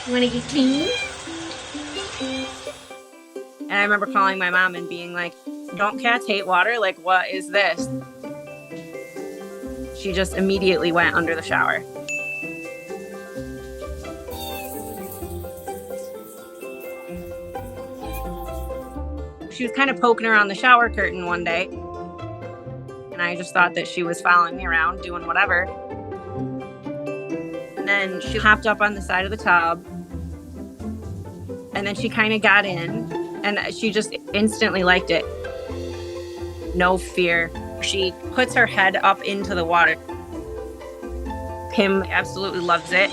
You want to get clean? And I remember calling my mom and being like, don't cats hate water? Like, what is this? She just immediately went under the shower. She was kind of poking around the shower curtain one day, and I just thought that she was following me around doing whatever. And then she hopped up on the side of the tub, and then she kind of got in, and she just instantly liked it. No fear. She puts her head up into the water. Kim absolutely loves it.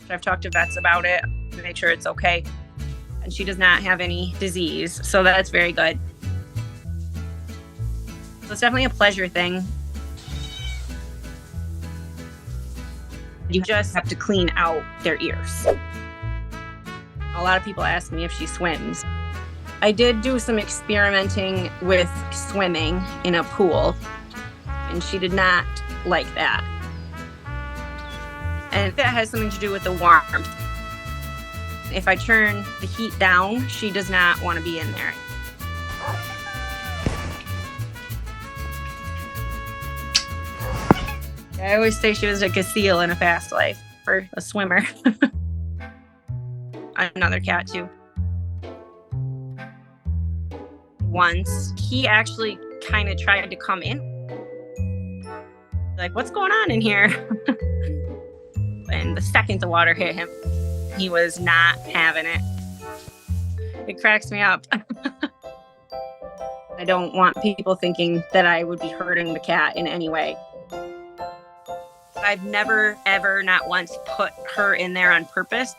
I've talked to vets about it to make sure it's okay. And she does not have any disease, so that's very good. So it's definitely a pleasure thing. You just have to clean out their ears. A lot of people ask me if she swims. I did do some experimenting with swimming in a pool, and she did not like that. And that has something to do with the warmth. If I turn the heat down, she does not want to be in there. I always say she was like a seal in a past life for a swimmer. Another cat too. Once he actually kind of tried to come in. Like, what's going on in here? And the second the water hit him, he was not having it. It cracks me up. I don't want people thinking that I would be hurting the cat in any way. I've never, ever, not once put her in there on purpose.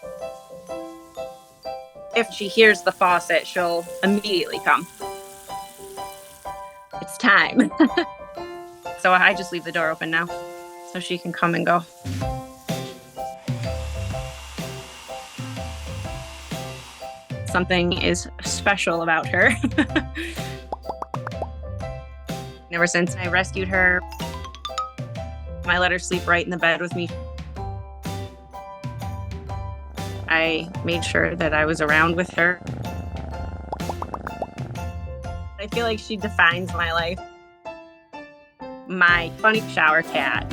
If she hears the faucet, she'll immediately come. It's time. So I just leave the door open now so she can come and go. Something is special about her. Ever since I rescued her, I let her sleep right in the bed with me. I made sure that I was around with her. I feel like she defines my life. My funny shower cat.